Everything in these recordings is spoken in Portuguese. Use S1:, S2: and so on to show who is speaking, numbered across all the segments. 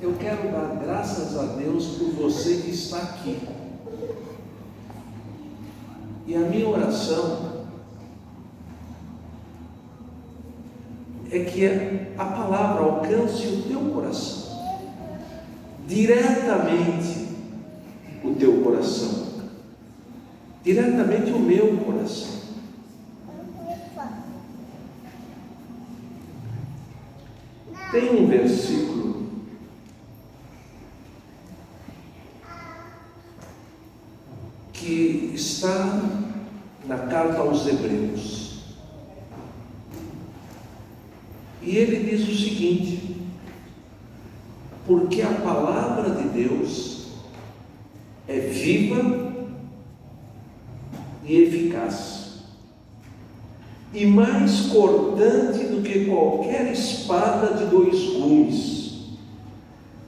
S1: eu quero dar graças a Deus por você que está aqui. E a minha oração é que a palavra alcance o teu coração, diretamente o teu coração, diretamente o meu coração. Tem um versículo que está na carta aos Hebreus, e ele diz o seguinte: porque a palavra de Deus é viva e eficaz, e mais cortante do que qualquer espada de 2 gumes,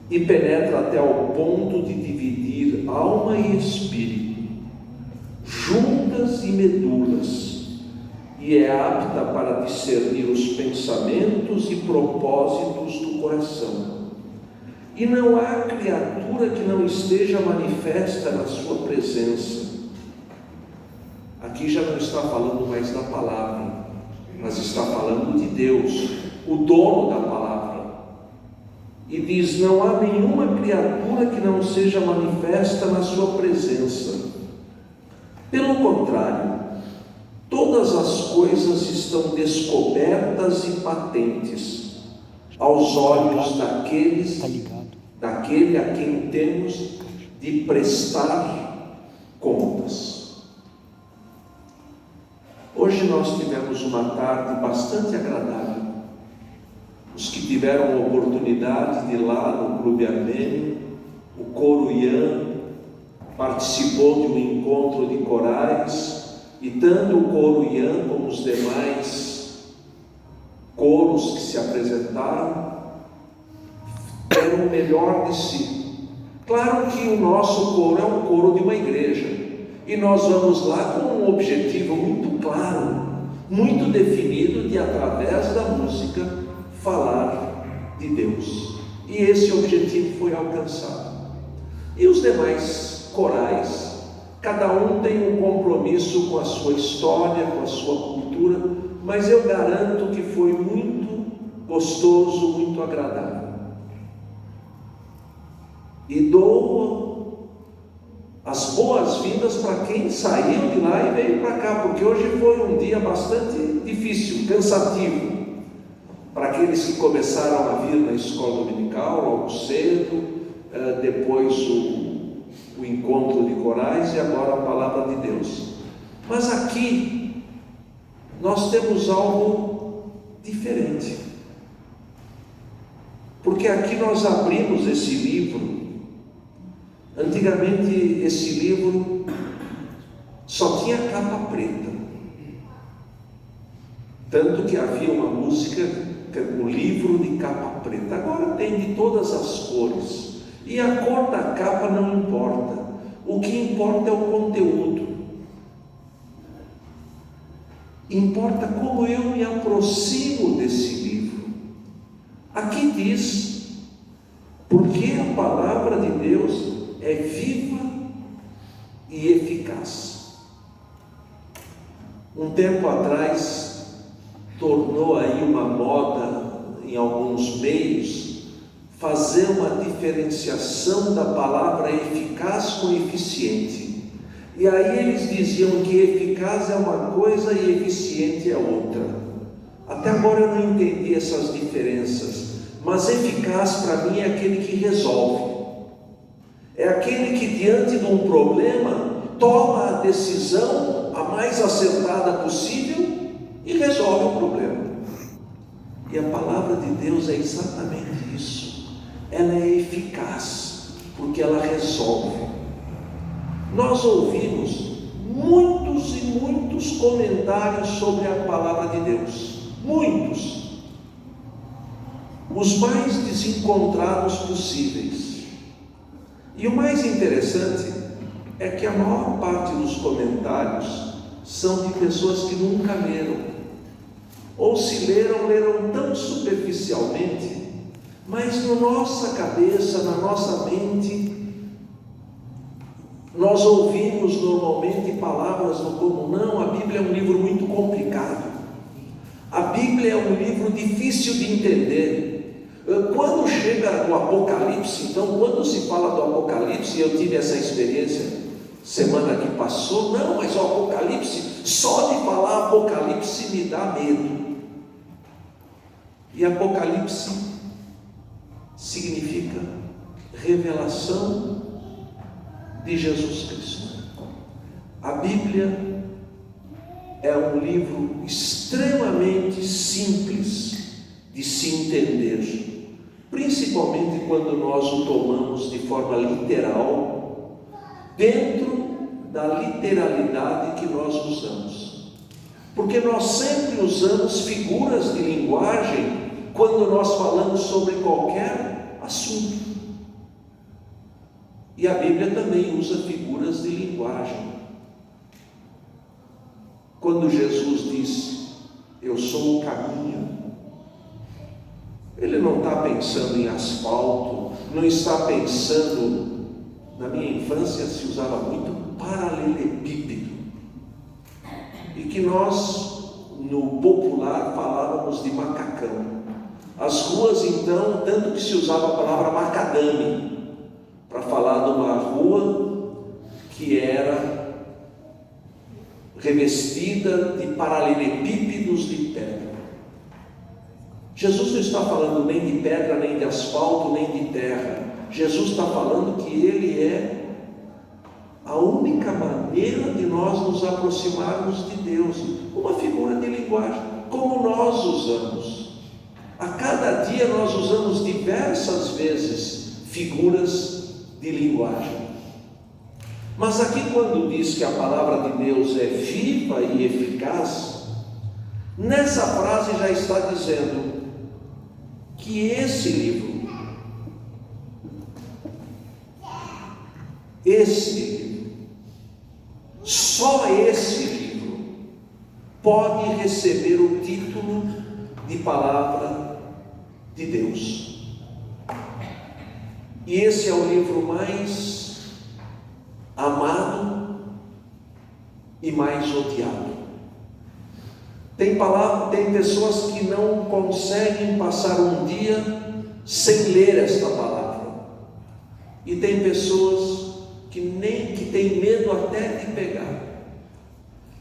S1: e penetra até ao ponto de dividir alma e espírito, juntas e medulas, e é apta para discernir os pensamentos e propósitos do coração. E não há criatura que não esteja manifesta na sua presença. Aqui já não está falando mais da palavra, mas está falando de Deus, o dono da palavra. E diz: não há nenhuma criatura que não seja manifesta na sua presença. Pelo contrário, todas as coisas estão descobertas e patentes aos olhos daquele a quem temos de prestar contas. Hoje nós tivemos uma tarde bastante agradável. Os que tiveram a oportunidade de ir lá no Clube Armênio, o coro Ian participou de um encontro de corais, e tanto o coro Ian como os demais coros que se apresentaram deram o melhor de si. Claro que o nosso coro é um coro de uma igreja, e nós vamos lá com um objetivo muito claro, muito definido, de através da música falar de Deus, e esse objetivo foi alcançado. E os demais corais, cada um tem um compromisso com a sua história, com a sua cultura, mas eu garanto que foi muito gostoso, muito agradável. E dou as boas-vindas para quem saiu de lá e veio para cá, porque hoje foi um dia bastante difícil, cansativo, para aqueles que começaram a vir na escola dominical logo cedo, depois o encontro de corais e agora a palavra de Deus. Mas aqui nós temos algo diferente, porque aqui nós abrimos esse livro. Antigamente esse livro só tinha capa preta, tanto que havia uma música, o livro de capa preta. Agora tem de todas as cores, e a cor da capa não importa, o que importa é o conteúdo, importa como eu me aproximo desse livro. Aqui diz: porque a palavra de Deus é viva e eficaz. Um tempo atrás tornou aí uma moda em alguns meios fazer uma diferenciação da palavra eficaz com eficiente. E aí eles diziam que eficaz é uma coisa e eficiente é outra. Até agora eu não entendi essas diferenças, mas eficaz para mim é aquele que resolve. É aquele que, diante de um problema, toma a decisão a mais acertada possível e resolve o problema. E a palavra de Deus é exatamente isso. Ela é eficaz, porque ela resolve. Nós ouvimos muitos e muitos comentários sobre a palavra de Deus. Muitos. Os mais desencontrados possíveis. E o mais interessante é que a maior parte dos comentários são de pessoas que nunca leram, ou se leram tão superficialmente, Mas na nossa cabeça, na nossa mente, nós ouvimos normalmente palavras como: não, a Bíblia é um livro muito complicado, a Bíblia é um livro difícil de entender. Quando chega o Apocalipse, então, quando se fala do Apocalipse, eu tive essa experiência semana que passou, não, mas o Apocalipse, só de falar Apocalipse me dá medo. E Apocalipse significa revelação de Jesus Cristo. A Bíblia é um livro extremamente simples de se entender, principalmente quando nós o tomamos de forma literal, dentro da literalidade que nós usamos. Porque nós sempre usamos figuras de linguagem quando nós falamos sobre qualquer assunto. E a Bíblia também usa figuras de linguagem. Quando Jesus diz: eu sou o caminho, Ele não está pensando em asfalto, não está pensando... Na minha infância se usava muito paralelepípedo, e que nós, no popular, falávamos de macacão. As ruas, então, tanto que se usava a palavra macadame, para falar de uma rua que era revestida de paralelepípedos de pedra. Jesus não está falando nem de pedra, nem de asfalto, nem de terra. Jesus está falando que Ele é a única maneira de nós nos aproximarmos de Deus. Uma figura de linguagem, como nós usamos. A cada dia nós usamos diversas vezes figuras de linguagem. Mas aqui, quando diz que a palavra de Deus é viva e eficaz, nessa frase já está dizendo que esse livro, só esse livro pode receber o título de palavra de Deus. E esse é o livro mais amado e mais odiado. Tem pessoas que não conseguem passar um dia sem ler esta palavra. E tem pessoas que têm medo até de pegar.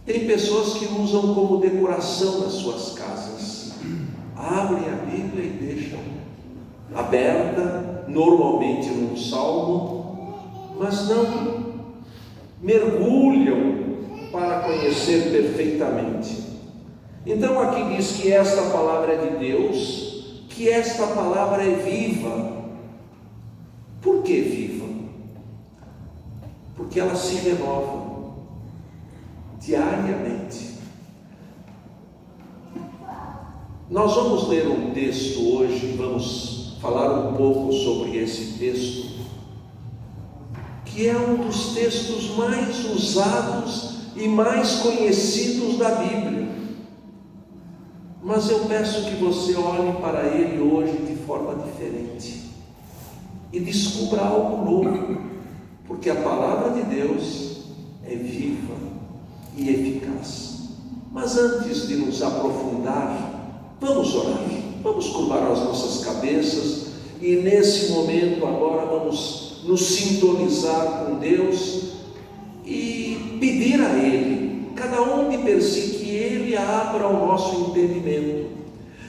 S1: Tem pessoas que usam como decoração nas suas casas. Abrem a Bíblia e deixam aberta, normalmente num salmo, mas não mergulham para conhecer perfeitamente. Então aqui diz que esta palavra é de Deus, que esta palavra é viva. Por que viva? Porque ela se renova diariamente. Nós vamos ler um texto hoje, vamos falar um pouco sobre esse texto, que é um dos textos mais usados e mais conhecidos da Bíblia. Mas eu peço que você olhe para ele hoje de forma diferente e descubra algo novo, porque a palavra de Deus é viva e eficaz. Mas antes de nos aprofundar, vamos orar, vamos curvar as nossas cabeças e nesse momento agora vamos nos sintonizar com Deus e pedir a Ele, cada um de per si, que Ele abra o nosso entendimento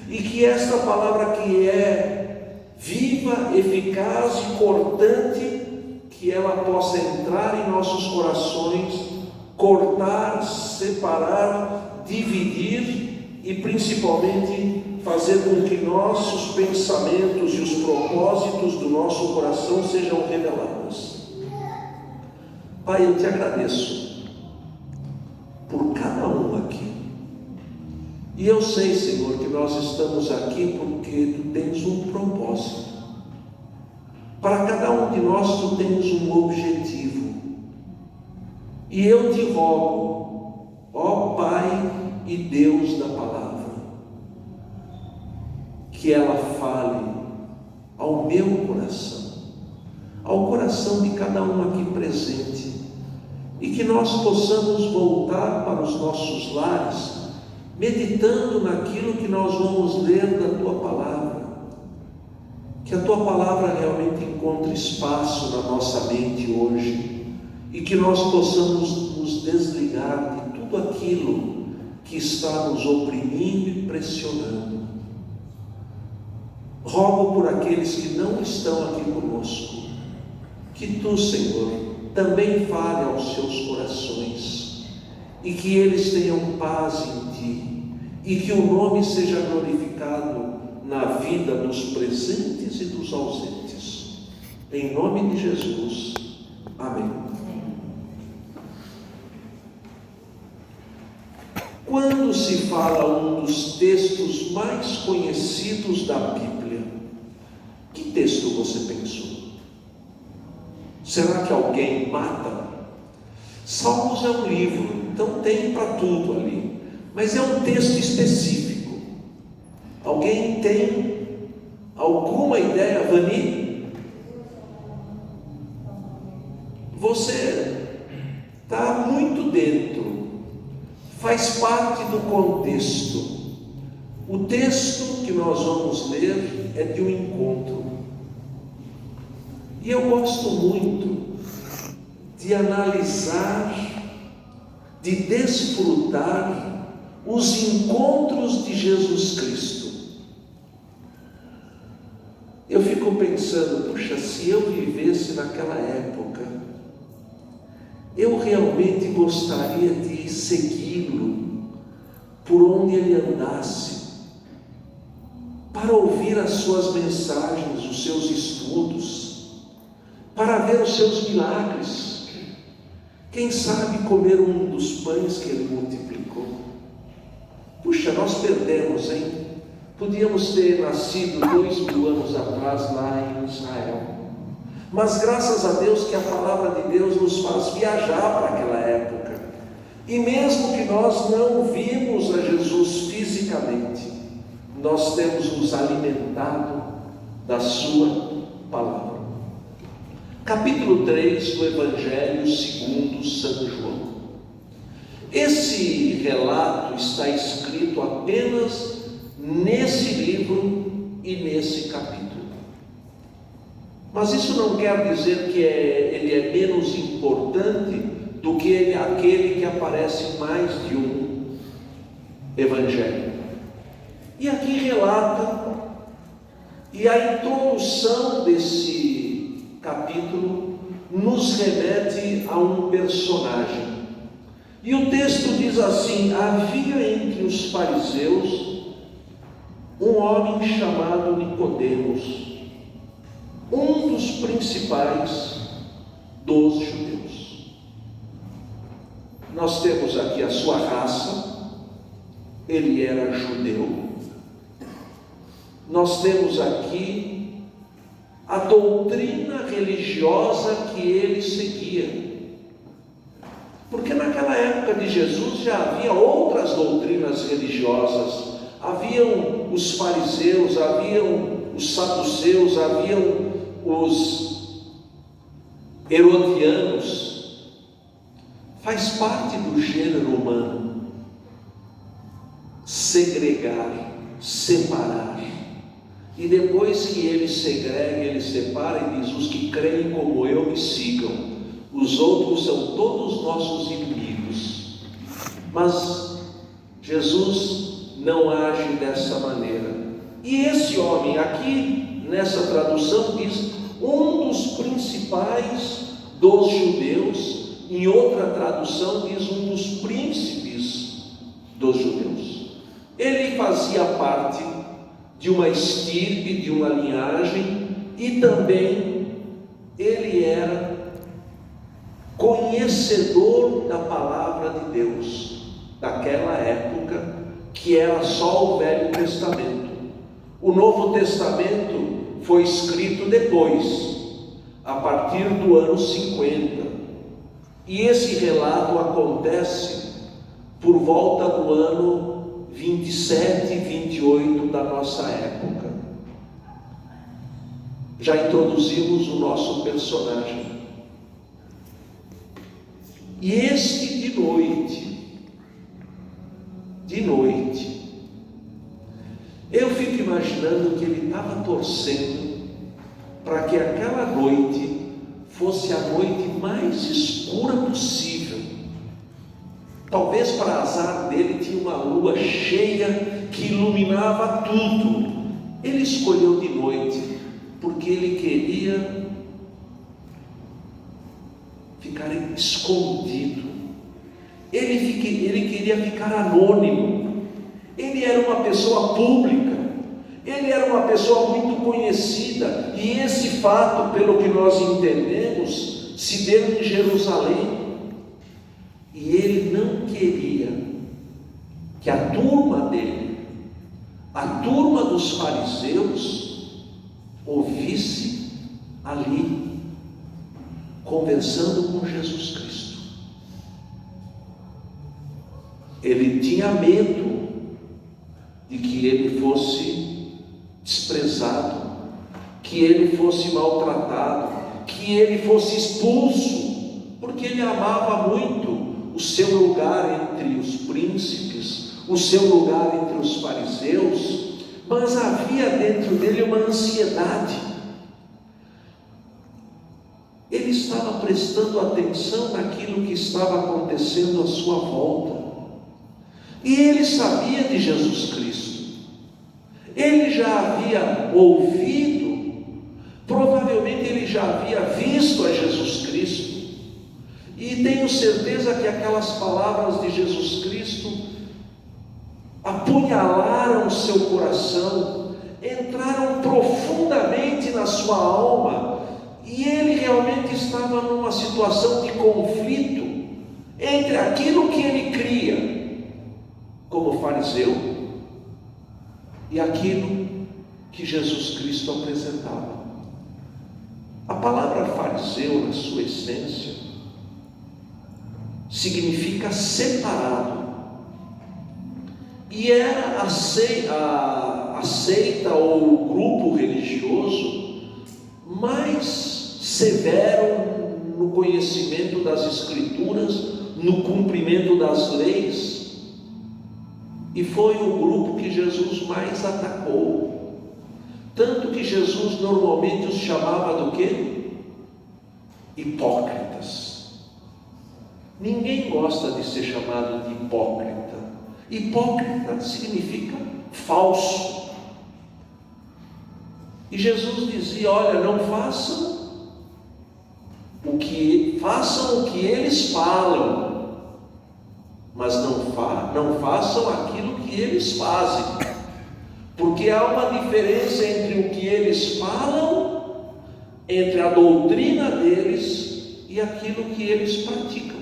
S1: e que esta palavra que é viva, eficaz e cortante, que ela possa entrar em nossos corações, cortar, separar, dividir e principalmente fazer com que nossos pensamentos e os propósitos do nosso coração sejam revelados. Pai, eu te agradeço por cada um aqui. E eu sei, Senhor, que nós estamos aqui porque Tu tens um propósito. Para cada um de nós Tu tens um objetivo. E eu te rogo, ó Pai e Deus da palavra, que ela fale ao meu coração, ao coração de cada um aqui presente, e que nós possamos voltar para os nossos lares, meditando naquilo que nós vamos ler da Tua Palavra, que a Tua Palavra realmente encontre espaço na nossa mente hoje, e que nós possamos nos desligar de tudo aquilo que está nos oprimindo e pressionando. Rogo por aqueles que não estão aqui conosco, que Tu, Senhor, também fale aos seus corações, e que eles tenham paz em Ti, e que o nome seja glorificado na vida dos presentes e dos ausentes. Em nome de Jesus. Amém. Quando se fala um dos textos mais conhecidos da Bíblia, que texto você pensou? Será que alguém mata? Salmos é um livro, então tem para tudo ali, mas é um texto específico. Alguém tem alguma ideia, Vani? Você está muito dentro, faz parte do contexto. O texto que nós vamos ler é de um encontro. E eu gosto muito de analisar, de desfrutar os encontros de Jesus Cristo. Eu fico pensando, puxa, se eu vivesse naquela época, eu realmente gostaria de segui-lo por onde ele andasse, para ouvir as suas mensagens, os seus estudos, para ver os seus milagres. Quem sabe comer um dos pães que ele multiplicou. Puxa, nós perdemos, hein? Podíamos ter nascido 2000 anos atrás lá em Israel. Mas graças a Deus que a palavra de Deus nos faz viajar para aquela época. E mesmo que nós não vimos a Jesus fisicamente, nós temos nos alimentado da sua palavra. Capítulo 3 do Evangelho segundo São João. Esse relato está escrito apenas nesse livro e nesse capítulo. Mas isso não quer dizer que ele é menos importante do que aquele que aparece em mais de um evangelho. E aqui relata, e a introdução desse capítulo nos remete a um personagem. E o texto diz assim: havia entre os fariseus um homem chamado Nicodemos, um dos principais dos judeus. Nós temos aqui a sua raça, ele era judeu. Nós temos aqui a doutrina religiosa que ele seguia. Porque naquela época de Jesus já havia outras doutrinas religiosas. Haviam os fariseus, haviam os saduceus, haviam os herodianos. Faz parte do gênero humano segregar, separar. E depois que ele segrega, ele separa e diz: os que creem como eu me sigam, os outros são todos nossos inimigos. Mas Jesus não age dessa maneira. E esse homem aqui, nessa tradução, diz um dos principais dos judeus. Em outra tradução diz um dos príncipes dos judeus. Ele fazia parte de uma estirpe, de uma linhagem, e também ele era conhecedor da palavra de Deus daquela época, que era só o Velho Testamento. O Novo Testamento foi escrito depois, a partir do ano 50. E esse relato acontece por volta do ano 27 e 28 da nossa época. Já introduzimos o nosso personagem. E este de noite, eu fico imaginando que ele estava torcendo para que aquela noite fosse a noite mais escura possível. Talvez, para azar dele, tinha uma lua cheia que iluminava tudo. Ele escolheu de noite porque ele queria ficar escondido. Ele queria ficar anônimo. Ele era uma pessoa pública. Ele era uma pessoa muito conhecida. E esse fato, pelo que nós entendemos, se deu em Jerusalém. E ele não queria que a turma dele, a turma dos fariseus, ouvisse ali, conversando com Jesus Cristo. Ele tinha medo de que ele fosse desprezado, que ele fosse maltratado, que ele fosse expulso, porque ele amava muito o seu lugar entre os príncipes, o seu lugar entre os fariseus, mas havia dentro dele uma ansiedade. Ele estava prestando atenção naquilo que estava acontecendo à sua volta, e ele sabia de Jesus Cristo, ele já havia ouvido, provavelmente ele já havia visto a Jesus Cristo, e tenho certeza que aquelas palavras de Jesus Cristo apunhalaram o seu coração, entraram profundamente na sua alma, e ele realmente estava numa situação de conflito entre aquilo que ele cria como fariseu e aquilo que Jesus Cristo apresentava. A palavra fariseu, na sua essência, significa separado, e era a seita ou o grupo religioso mais severo no conhecimento das Escrituras, no cumprimento das leis, e foi o grupo que Jesus mais atacou, tanto que Jesus normalmente os chamava do quê? Hipócritas. Ninguém gosta de ser chamado de hipócrita. Hipócrita significa falso. E Jesus dizia: olha, não façam o que eles falam, mas não façam aquilo que eles fazem, porque há uma diferença entre o que eles falam, entre a doutrina deles e aquilo que eles praticam.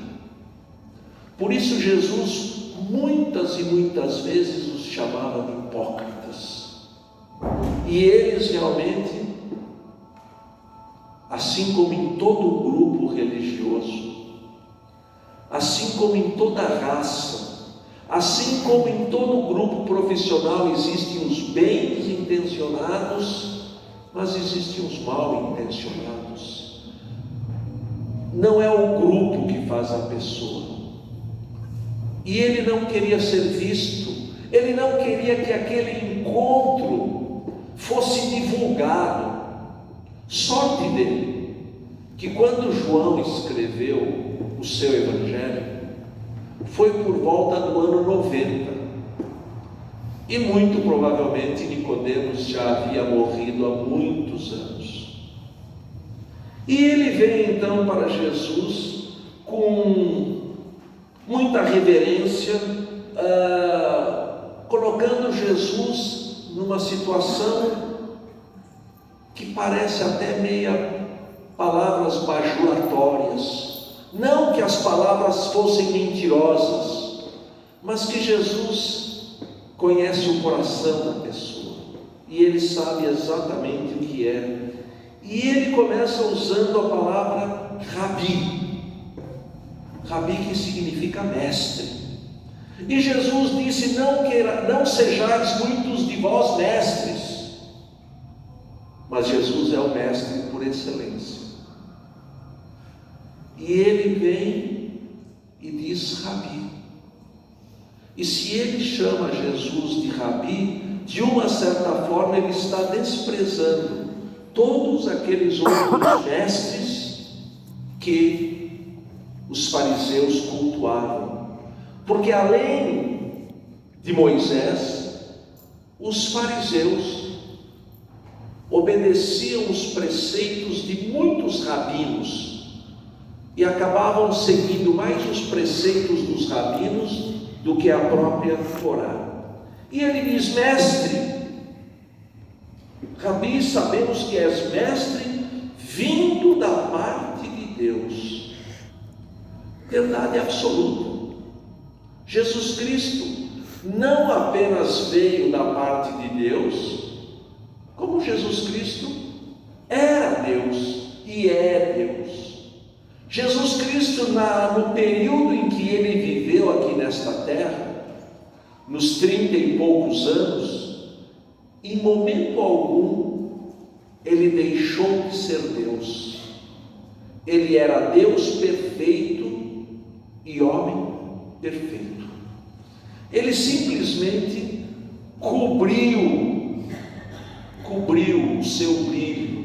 S1: Por isso Jesus muitas e muitas vezes os chamava de hipócritas, e eles realmente, assim como em todo grupo religioso, assim como em toda raça, assim como em todo grupo profissional, existem os bem intencionados, mas existem os mal intencionados. Não é o grupo que faz a pessoa. E ele não queria ser visto, ele não queria que aquele encontro fosse divulgado. Sorte dele, que quando João escreveu o seu evangelho, foi por volta do ano 90, e muito provavelmente Nicodemos já havia morrido há muitos anos. E ele vem então para Jesus com muita reverência, colocando Jesus numa situação que parece até meia palavras bajulatórias. Não que as palavras fossem mentirosas, mas que Jesus conhece o coração da pessoa, e ele sabe exatamente o que é. E ele começa usando a palavra rabi, que significa mestre. E Jesus disse: não sejais muitos de vós mestres. mas Jesus é o mestre por excelência. E ele vem e diz Rabi. E se ele chama Jesus de Rabi, de uma certa forma ele está desprezando todos aqueles outros mestres que os fariseus cultuavam. Porque além de Moisés, os fariseus obedeciam os preceitos de muitos rabinos e acabavam seguindo mais os preceitos dos rabinos do que a própria Torá. E ele diz: mestre, Rabi, sabemos que és mestre vindo da parte de Deus. Verdade absoluta. Jesus Cristo não apenas veio da parte de Deus, como Jesus Cristo era Deus e é Deus. Jesus Cristo, no período em que ele viveu aqui nesta terra, nos 30 e poucos anos, em momento algum ele deixou de ser Deus. Ele era Deus perfeito e homem perfeito. Ele simplesmente cobriu o seu brilho.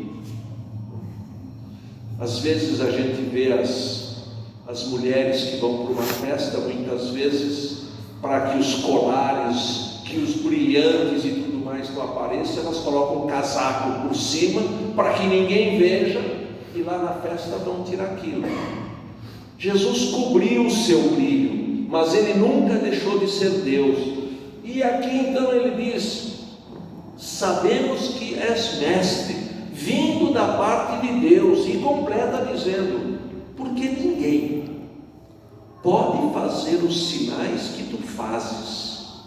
S1: Às vezes a gente vê as mulheres que vão para uma festa, muitas vezes, para que os colares, que os brilhantes e tudo mais não apareçam, elas colocam um casaco por cima, para que ninguém veja, e lá na festa vão tirar aquilo. Jesus cobriu o seu brilho, mas ele nunca deixou de ser Deus. E aqui então ele diz: sabemos que és mestre, vindo da parte de Deus, e completa dizendo: porque ninguém pode fazer os sinais que tu fazes,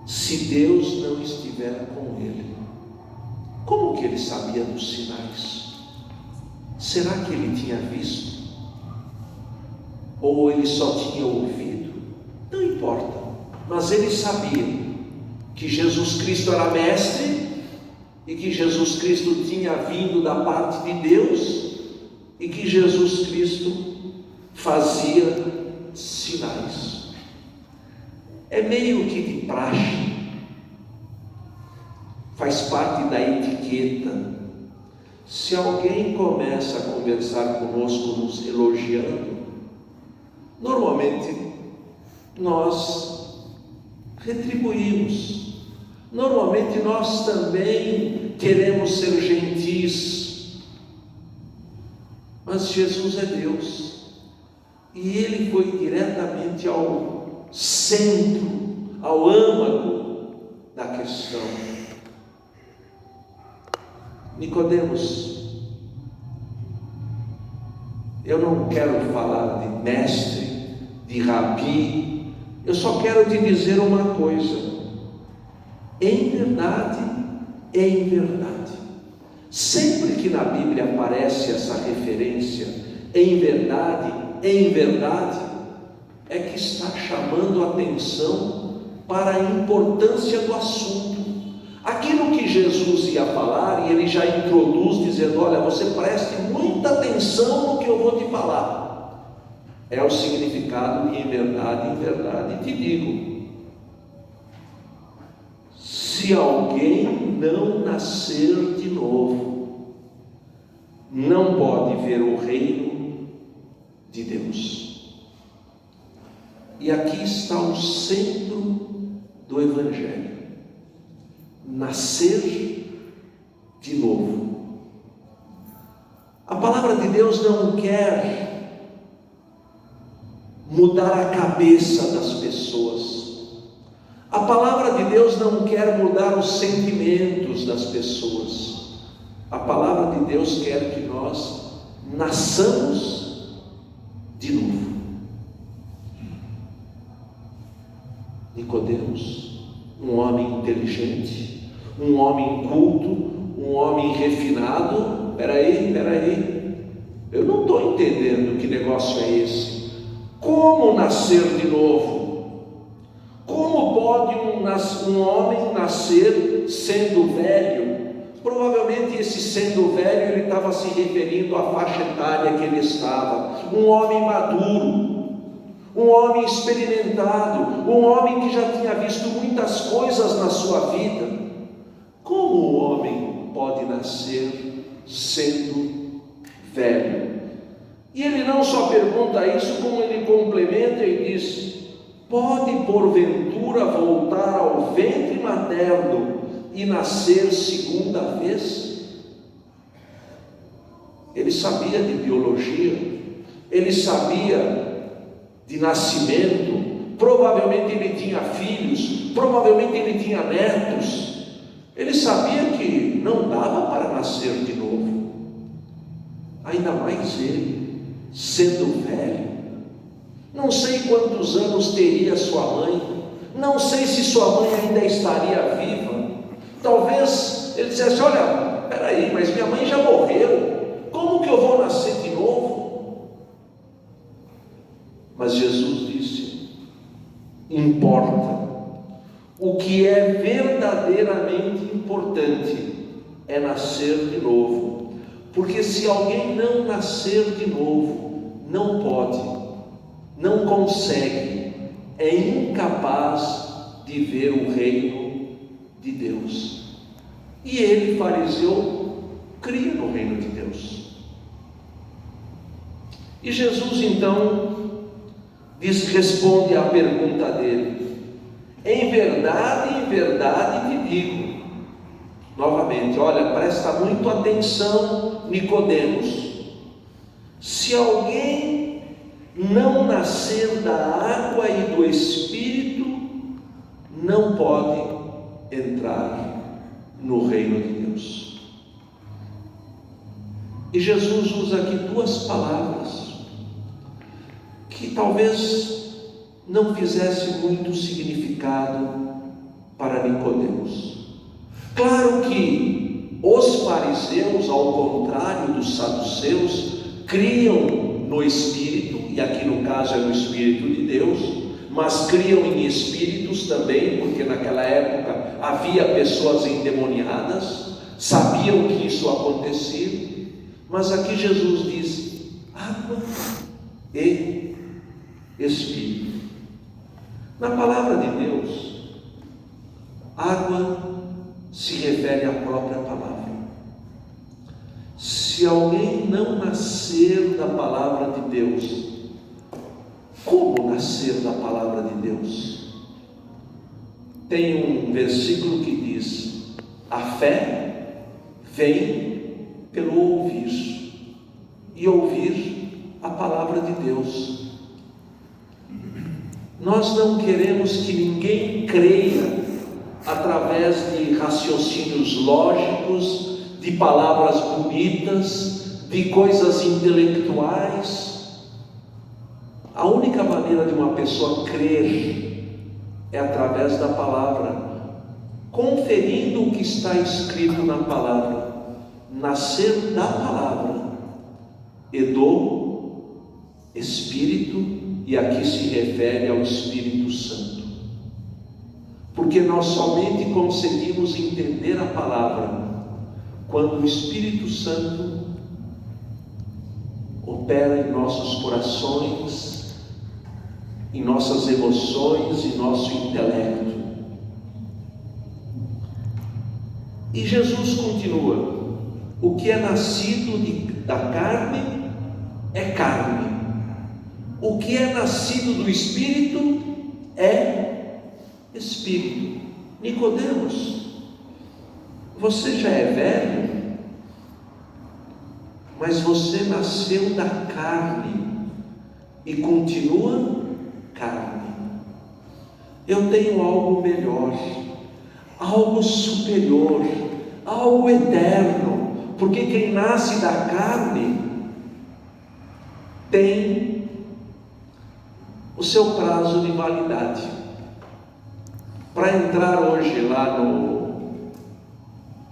S1: se Deus não estiver com ele. Como que ele sabia dos sinais? Será que ele tinha visto? Ou ele só tinha ouvido? Não importa, mas ele sabia que Jesus Cristo era mestre, e que Jesus Cristo tinha vindo da parte de Deus, e que Jesus Cristo fazia sinais. É meio que de praxe, faz parte da etiqueta. Se alguém começa a conversar conosco nos elogiando, normalmente nós retribuímos. Normalmente nós também queremos ser gentis, mas Jesus é Deus, e ele foi diretamente ao centro, ao âmago da questão. Nicodemos, eu não quero falar de mestre, de rabi, eu só quero te dizer uma coisa: em verdade, sempre que na Bíblia aparece essa referência, em verdade, é que está chamando a atenção para a importância do assunto. Aquilo que Jesus ia falar, e ele já introduz dizendo: olha, você preste muita atenção no que eu vou te falar. É o significado de em verdade te digo. Se alguém não nascer de novo, não pode ver o reino de Deus. E aqui está o centro do Evangelho: nascer de novo. A palavra de Deus não quer mudar a cabeça das pessoas. A palavra de Deus não quer mudar os sentimentos das pessoas. A palavra de Deus quer que nós nasçamos de novo. Nicodemos, um homem inteligente, um homem culto, um homem refinado. Peraí, eu não estou entendendo que negócio é esse. Como nascer de novo? Como pode um homem nascer sendo velho? Provavelmente esse sendo velho, ele estava se referindo à faixa etária que ele estava. Um homem maduro, um homem experimentado, um homem que já tinha visto muitas coisas na sua vida. Como o homem pode nascer sendo velho? E ele não só pergunta isso, como ele complementa e diz: pode porventura voltar ao ventre materno e nascer segunda vez? Ele sabia de biologia, ele sabia de nascimento, provavelmente ele tinha filhos, provavelmente ele tinha netos. Ele sabia que não dava para nascer de novo, ainda mais ele, sendo velho. Não sei quantos anos teria sua mãe, não sei se sua mãe ainda estaria viva. Talvez ele dissesse: olha, peraí, mas minha mãe já morreu, como que eu vou nascer de novo? Mas Jesus disse: importa. O que é verdadeiramente importante é nascer de novo, porque se alguém não nascer de novo, não pode, não consegue, é incapaz de ver o reino de Deus. E ele, fariseu, cria no reino de Deus. E Jesus então responde à pergunta dele: em verdade te digo. Novamente, olha, presta muito atenção, Nicodemos. Se alguém não nascer da água e do Espírito, não pode entrar no reino de Deus. E Jesus usa aqui duas palavras que talvez não fizesse muito significado para Nicodemos. Claro que os fariseus, ao contrário dos saduceus, criam no Espírito, e aqui no caso é no Espírito de Deus, mas criam em espíritos também, porque naquela época havia pessoas endemoniadas, sabiam que isso acontecia. Mas aqui Jesus diz: água e Espírito. Na palavra de Deus, água se refere à própria palavra. Se alguém não nascer da palavra de Deus, como nascer da palavra de Deus? Tem um versículo que diz: a fé vem pelo ouvir, e ouvir a palavra de Deus. Nós não queremos que ninguém creia através de raciocínios lógicos, de palavras bonitas, de coisas intelectuais. A única maneira de uma pessoa crer é através da palavra, conferindo o que está escrito na palavra, nascer da palavra e do Espírito. E aqui se refere ao Espírito Santo, porque nós somente conseguimos entender a palavra quando o Espírito Santo opera em nossos corações, em nossas emoções e nosso intelecto. E Jesus continua: o que é nascido da carne é carne, o que é nascido do Espírito é Espírito. Nicodemos, você já é velho, mas você nasceu da carne e continua carne. Eu tenho algo melhor, algo superior, algo eterno, porque quem nasce da carne tem o seu prazo de validade. Para entrar hoje lá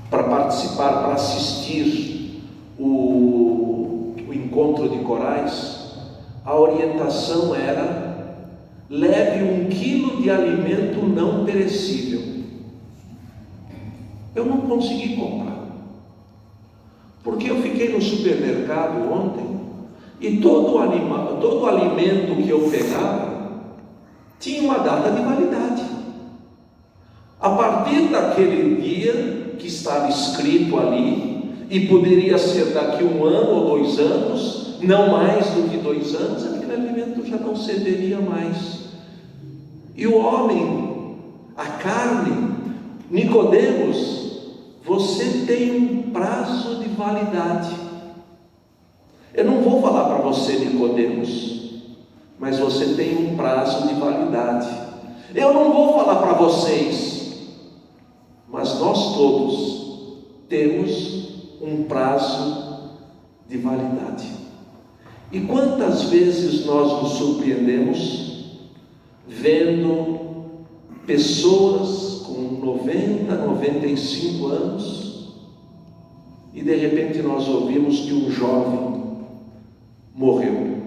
S1: para participar, para assistir o encontro de corais, a orientação era: leve 1 quilo de alimento não perecível. Eu não consegui comprar. Porque eu fiquei no supermercado ontem e todo alimento que eu pegava tinha uma data de validade. A partir daquele dia que estava escrito ali, e poderia ser daqui 1 ano ou 2 anos, não mais do que 2 anos, aquele alimento já não serviria mais. E o homem, a carne, Nicodemos, você tem um prazo de validade. Eu não vou falar para você, Nicodemos, mas você tem um prazo de validade. Eu não vou falar para vocês, mas nós todos temos um prazo de validade. E quantas vezes nós nos surpreendemos vendo pessoas com 90, 95 anos e de repente nós ouvimos que um jovem morreu.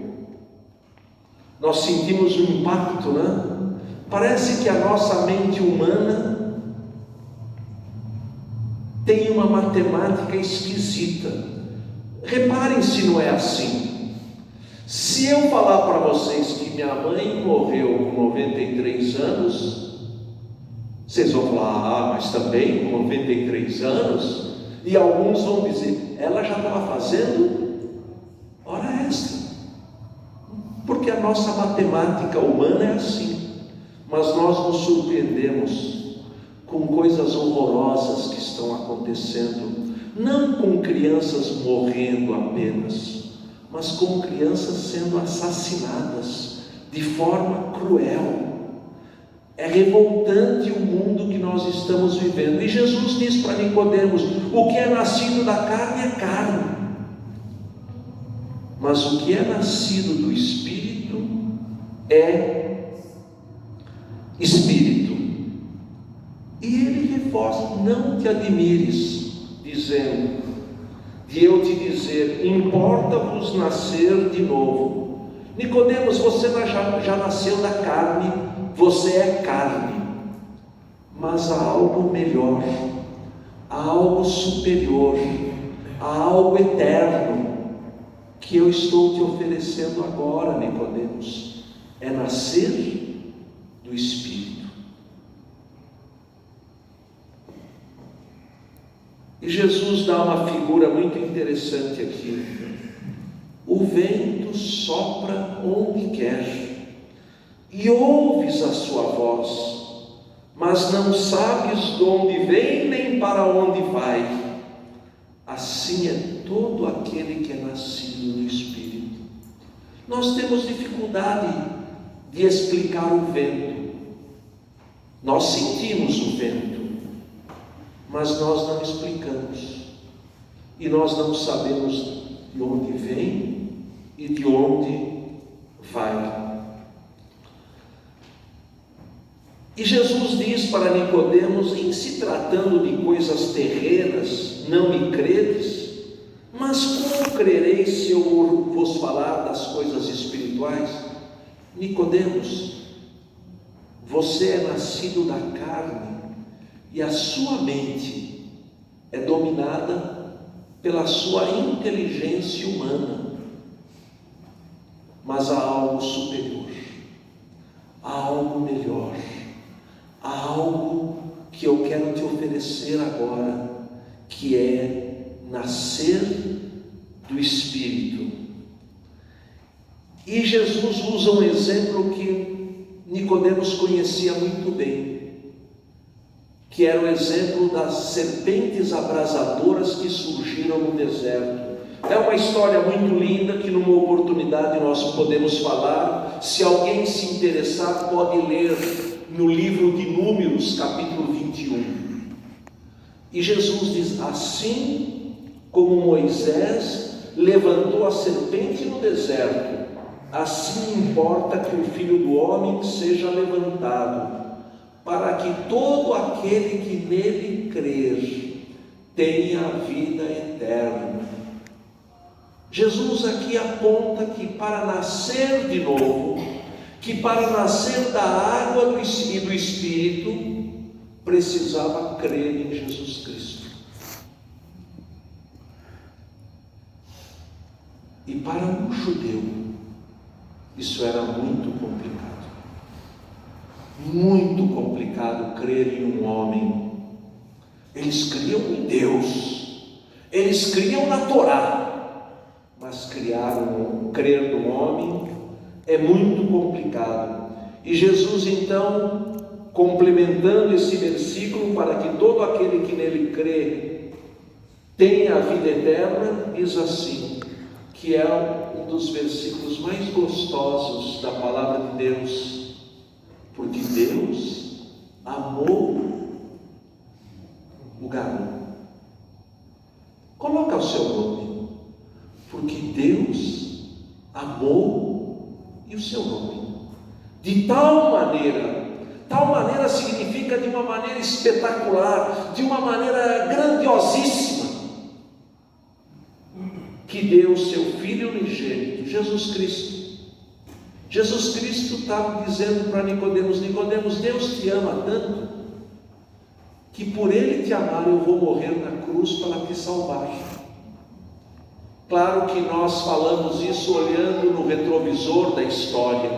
S1: Nós sentimos um impacto, né? Parece que a nossa mente humana tem uma matemática esquisita. Reparem se não é assim. Se eu falar para vocês que minha mãe morreu com 93 anos, vocês vão falar, mas também com 93 anos, e alguns vão dizer, ela já estava fazendo hora extra, porque a nossa matemática humana é assim. Mas nós nos surpreendemos com coisas horrorosas que estão acontecendo, não com crianças morrendo apenas, mas com crianças sendo assassinadas de forma cruel. É revoltante o mundo que nós estamos vivendo. E Jesus diz para Nicodemos: o que é nascido da carne é carne, mas o que é nascido do Espírito é Espírito. E ele reforça: não te admires, dizendo, de eu te dizer, importa-vos nascer de novo. Nicodemos, você já nasceu da carne, você é carne, mas há algo melhor, há algo superior, há algo eterno que eu estou te oferecendo agora, Nicodemos. É nascer do Espírito. E Jesus dá uma figura muito interessante aqui. O vento sopra onde quer, e ouves a sua voz, mas não sabes de onde vem nem para onde vai. Assim é todo aquele que é nascido do Espírito. Nós temos dificuldade de explicar o vento. Nós sentimos o vento, mas nós não explicamos, e nós não sabemos de onde vem e de onde vai. E Jesus diz para Nicodemos: em se tratando de coisas terrenas, não me credes, mas como crereis se eu vos falar das coisas espirituais? Nicodemos, você é nascido da carne, e a sua mente é dominada pela sua inteligência humana. Mas há algo superior, há algo melhor, há algo que eu quero te oferecer agora, que é nascer do Espírito. E Jesus usa um exemplo que Nicodemos conhecia muito bem, que era o exemplo das serpentes abrasadoras que surgiram no deserto. É uma história muito linda que numa oportunidade nós podemos falar. Se alguém se interessar, pode ler no livro de Números, capítulo 21. E Jesus diz: assim como Moisés levantou a serpente no deserto, assim importa que o Filho do Homem seja levantado, para que todo aquele que nele crer tenha a vida eterna. Jesus aqui aponta que para nascer de novo, que para nascer da água e do Espírito, precisava crer em Jesus Cristo. E para um judeu, isso era muito complicado. Muito complicado crer em um homem. Eles criam em Deus, eles criam na Torá, mas crer no homem é muito complicado. E Jesus então, complementando esse versículo, para que todo aquele que nele crê tenha a vida eterna, diz assim, que é um dos versículos mais gostosos da palavra de Deus, porque Deus amou o garoto. Coloca o seu nome, porque Deus amou e o seu nome. De tal maneira significa de uma maneira espetacular, de uma maneira grandiosíssima, que deu o seu Filho unigênito, Jesus Cristo. Jesus Cristo estava dizendo para Nicodemos: Nicodemos, Deus te ama tanto, que por Ele te amar eu vou morrer na cruz para te salvar. Claro que nós falamos isso olhando no retrovisor da história,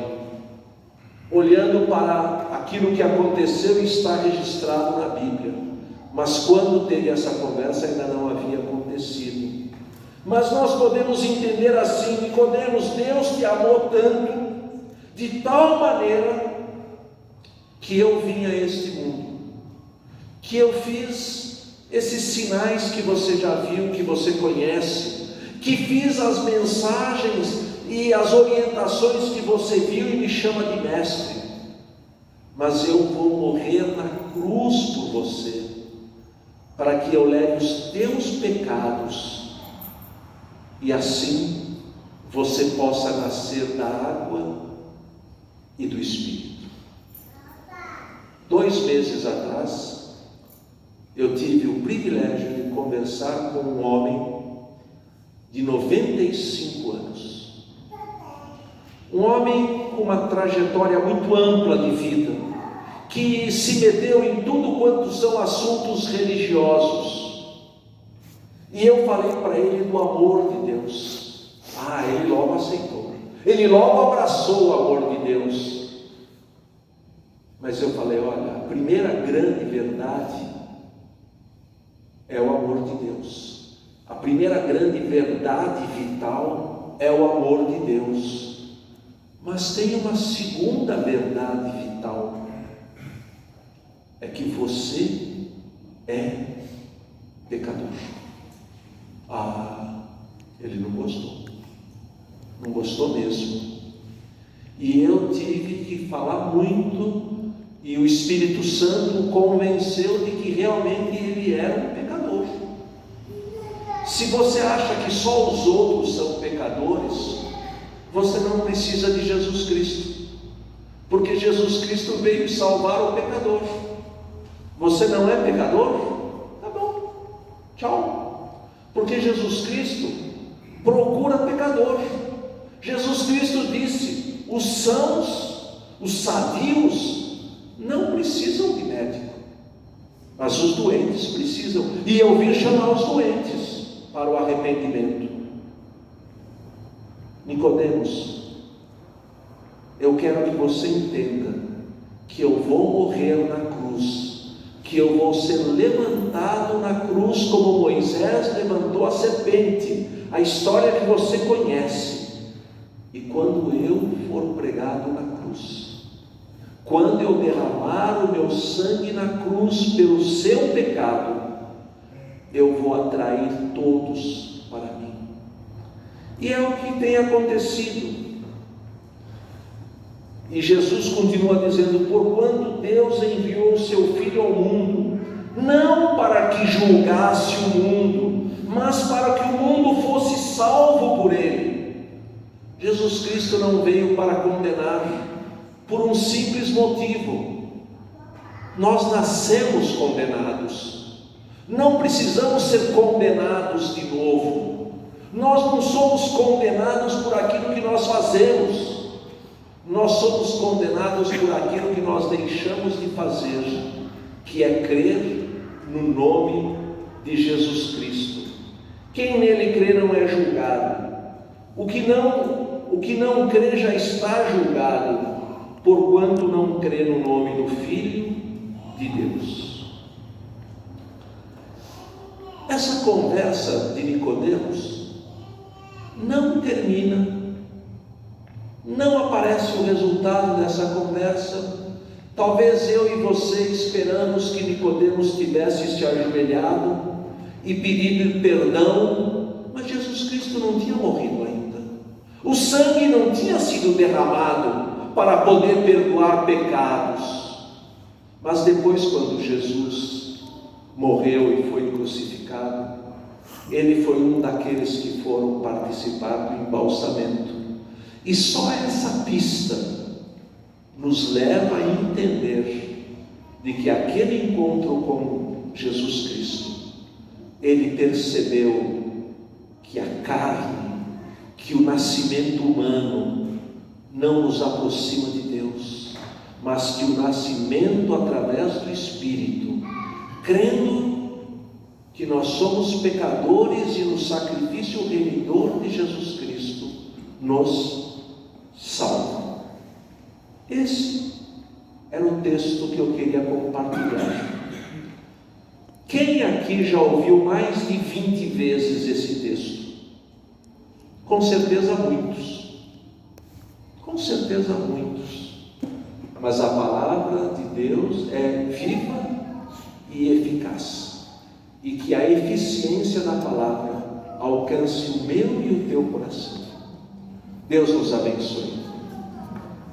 S1: olhando para aquilo que aconteceu e está registrado na Bíblia, mas quando teve essa conversa ainda não havia acontecido. Mas nós podemos entender assim: Nicodemos, Deus te amou tanto, de tal maneira, que eu vim a este mundo, que eu fiz esses sinais que você já viu, que você conhece, que fiz as mensagens e as orientações que você viu e me chama de mestre, mas eu vou morrer na cruz por você, para que eu leve os teus pecados, e assim você possa nascer da água e do Espírito. 2 meses atrás, eu tive o privilégio de conversar com um homem de 95 anos. Um homem com uma trajetória muito ampla de vida, que se meteu em tudo quanto são assuntos religiosos. E eu falei para ele do amor de Deus. Ele logo aceitou. Ele logo abraçou o amor de Deus. Mas eu falei: olha, a primeira grande verdade é o amor de Deus. A primeira grande verdade vital é o amor de Deus. Mas tem uma segunda verdade vital: é que você é pecador. Ele não gostou mesmo. E eu tive que falar muito, e o Espírito Santo o convenceu de que realmente ele era um pecador. Se você acha que só os outros são pecadores, você não precisa de Jesus Cristo, porque Jesus Cristo veio salvar o pecador. Você não é pecador? Tá bom, tchau. Porque Jesus Cristo procura pecador. Jesus Cristo disse: os sãos, os sadios, não precisam de médico, mas os doentes precisam. E eu vim chamar os doentes para o arrependimento. Nicodemos, eu quero que você entenda que eu vou morrer na cruz, que eu vou ser levantado na cruz como Moisés levantou a serpente, a história que você conhece. E quando eu for pregado na cruz, quando eu derramar o meu sangue na cruz pelo seu pecado, eu vou atrair todos para mim. E é o que tem acontecido. E Jesus continua dizendo: porquanto Deus enviou o seu Filho ao mundo, não para que julgasse o mundo, mas para que o mundo fosse salvo por ele. Jesus Cristo não veio para condenar, por um simples motivo: nós nascemos condenados, não precisamos ser condenados de novo. Nós não somos condenados por aquilo que nós fazemos, nós somos condenados por aquilo que nós deixamos de fazer, que é crer no nome de Jesus Cristo. Quem nele crê não é julgado, O que não crê já está julgado, porquanto não crê no nome do Filho de Deus. Essa conversa de Nicodemos não termina, não aparece o resultado dessa conversa. Talvez eu e você esperamos que Nicodemos tivesse se ajoelhado e pedido perdão, mas Jesus Cristo não tinha morrido ainda. O sangue não tinha sido derramado para poder perdoar pecados. Mas depois, quando Jesus morreu e foi crucificado, ele foi um daqueles que foram participar do embalsamento. E só essa pista nos leva a entender de que aquele encontro com Jesus Cristo, ele percebeu que a carne, que o nascimento humano não nos aproxima de Deus, mas que o nascimento através do Espírito, crendo que nós somos pecadores e no sacrifício remidor de Jesus Cristo, nos salva. Esse era o texto que eu queria compartilhar. Quem aqui já ouviu mais de 20 vezes esse texto? Com certeza muitos. Com certeza muitos. Mas a palavra de Deus é viva e eficaz. E que a eficiência da palavra alcance o meu e o teu coração. Deus nos abençoe.